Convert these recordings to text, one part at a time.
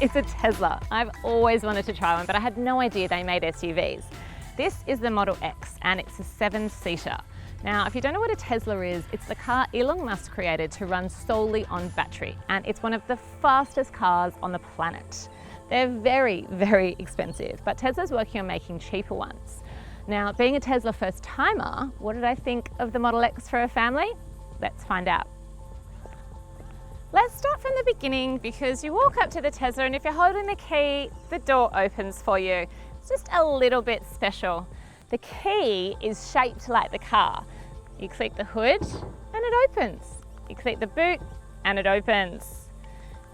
It's a Tesla. I've always wanted to try one, but I had no idea they made SUVs. This is the Model X, and it's a 7-seater. Now, if you don't know what a Tesla is, it's the car Elon Musk created to run solely on battery, and it's one of the fastest cars on the planet. They're very, very expensive, but Tesla's working on making cheaper ones. Now, being a Tesla first timer, what did I think of the Model X for a family? Let's find out. Let's start from the beginning, because you walk up to the Tesla and if you're holding the key, the door opens for you. It's just a little bit special. The key is shaped like the car. You click the hood and it opens. You click the boot and it opens.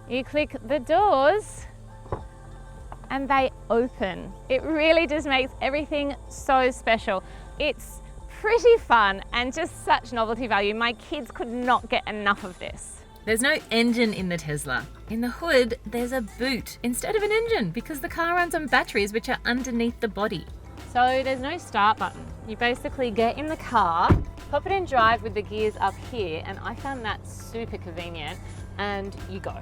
You click the doors and they open. It really just makes everything so special. It's pretty fun and just such novelty value. My kids could not get enough of this. There's no engine in the Tesla. In the hood, there's a boot instead of an engine because the car runs on batteries which are underneath the body. So there's no start button. You basically get in the car, pop it in drive with the gears up here, and I found that super convenient, and you go.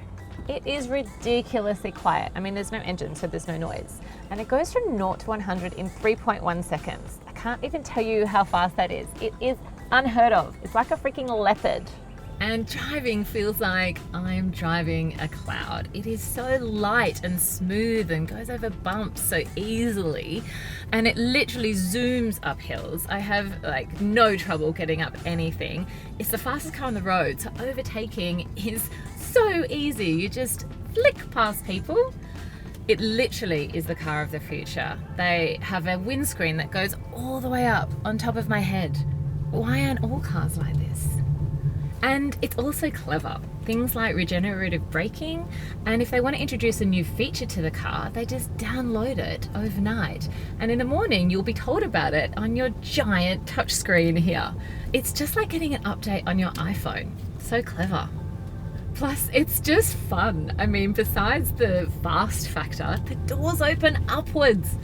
It is ridiculously quiet. I mean, there's no engine, so there's no noise. And it goes from 0 to 100 in 3.1 seconds. I can't even tell you how fast that is. It is unheard of. It's like a freaking leopard. And driving feels like I'm driving a cloud. It is so light and smooth and goes over bumps so easily. And it literally zooms up hills. I have like no trouble getting up anything. It's the fastest car on the road, so overtaking is so easy. You just flick past people. It literally is the car of the future. They have a windscreen that goes all the way up on top of my head. Why aren't all cars like this? And it's also clever. Things like regenerative braking, and if they want to introduce a new feature to the car, they just download it overnight. And in the morning, you'll be told about it on your giant touchscreen here. It's just like getting an update on your iPhone. So clever. Plus, it's just fun. I mean, besides the fast factor, the doors open upwards.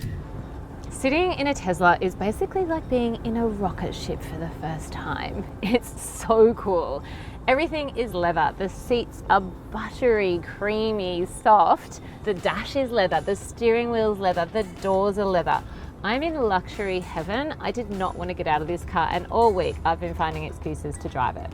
Sitting in a Tesla is basically like being in a rocket ship for the first time. It's so cool. Everything is leather. The seats are buttery, creamy, soft. The dash is leather. The steering wheel's leather. The doors are leather. I'm in luxury heaven. I did not want to get out of this car, and all week I've been finding excuses to drive it.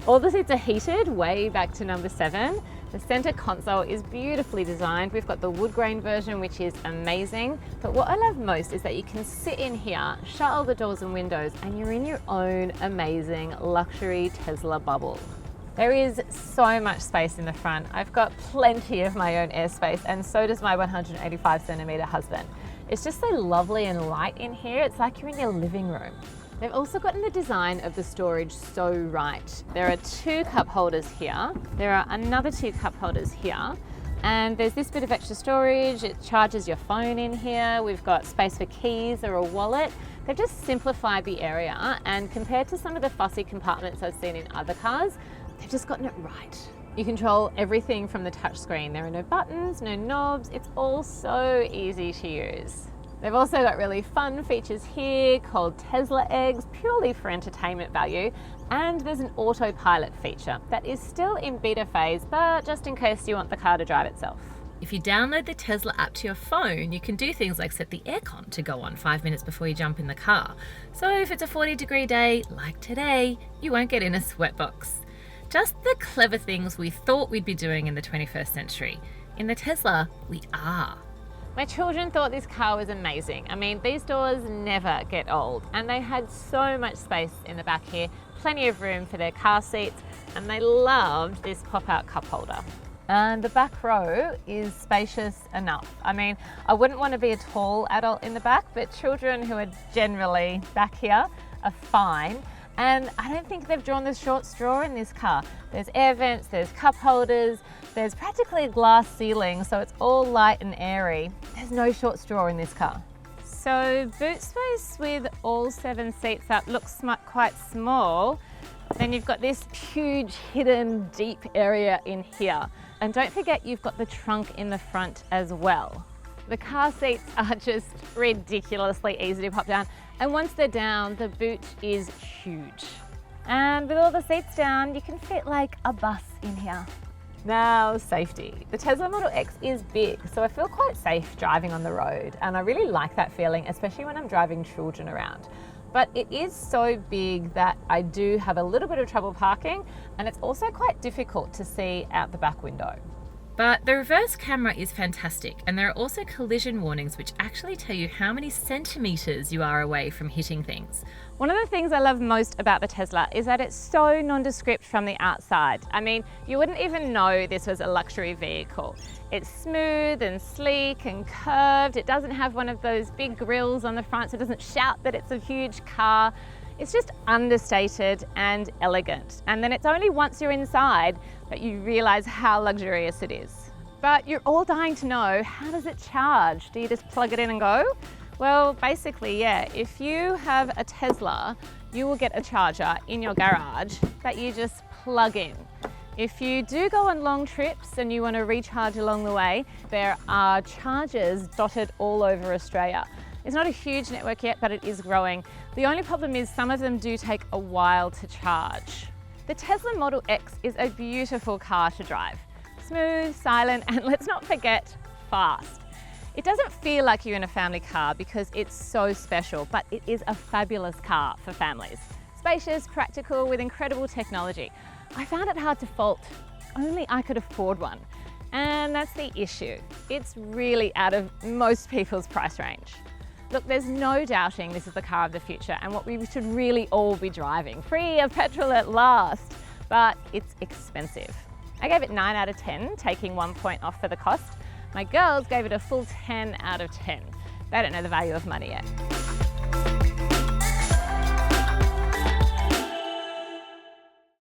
All the seats are heated way back to number 7. The center console is beautifully designed. We've got the wood grain version, which is amazing. But what I love most is that you can sit in here, shut all the doors and windows, and you're in your own amazing luxury Tesla bubble. There is so much space in the front. I've got plenty of my own airspace, and so does my 185 centimeter husband. It's just so lovely and light in here. It's like you're in your living room. They've also gotten the design of the storage so right. There are 2 cup holders here. There are another 2 cup holders here. And there's this bit of extra storage. It charges your phone in here. We've got space for keys or a wallet. They've just simplified the area, and compared to some of the fussy compartments I've seen in other cars, they've just gotten it right. You control everything from the touchscreen. There are no buttons, no knobs. It's all so easy to use. They've also got really fun features here called Tesla eggs, purely for entertainment value. And there's an autopilot feature that is still in beta phase, but just in case you want the car to drive itself. If you download the Tesla app to your phone, you can do things like set the aircon to go on 5 minutes before you jump in the car. So if it's a 40-degree day, like today, you won't get in a sweatbox. Just the clever things we thought we'd be doing in the 21st century. In the Tesla, we are. My children thought this car was amazing. I mean, these doors never get old, and they had so much space in the back here, plenty of room for their car seats, and they loved this pop-out cup holder. And the back row is spacious enough. I mean, I wouldn't want to be a tall adult in the back, but children who are generally back here are fine. And I don't think they've drawn the short straw in this car. There's air vents, there's cup holders, there's practically a glass ceiling, so it's all light and airy. There's no short straw in this car. So boot space with all 7 seats up looks quite small. Then you've got this huge hidden deep area in here. And don't forget you've got the trunk in the front as well. The car seats are just ridiculously easy to pop down. And once they're down, the boot is huge. And with all the seats down, you can fit like a bus in here. Now, safety. The Tesla Model X is big, so I feel quite safe driving on the road, and I really like that feeling, especially when I'm driving children around. But it is so big that I do have a little bit of trouble parking, and it's also quite difficult to see out the back window. But the reverse camera is fantastic, and there are also collision warnings which actually tell you how many centimeters you are away from hitting things. One of the things I love most about the Tesla is that it's so nondescript from the outside. I mean, you wouldn't even know this was a luxury vehicle. It's smooth and sleek and curved. It doesn't have one of those big grills on the front, so it doesn't shout that it's a huge car. It's just understated and elegant. And then it's only once you're inside that you realize how luxurious it is. But you're all dying to know, how does it charge? Do you just plug it in and go? Well, basically, yeah, if you have a Tesla, you will get a charger in your garage that you just plug in. If you do go on long trips and you want to recharge along the way, there are chargers dotted all over Australia. It's not a huge network yet, but it is growing. The only problem is some of them do take a while to charge. The Tesla Model X is a beautiful car to drive. Smooth, silent, and let's not forget, fast. It doesn't feel like you're in a family car because it's so special, but it is a fabulous car for families. Spacious, practical, with incredible technology. I found it hard to fault. Only I could afford one. And that's the issue. It's really out of most people's price range. Look, there's no doubting this is the car of the future and what we should really all be driving. Free of petrol at last, but it's expensive. I gave it 9 out of 10, taking 1 point off for the cost. My girls gave it a full 10 out of 10. They don't know the value of money yet.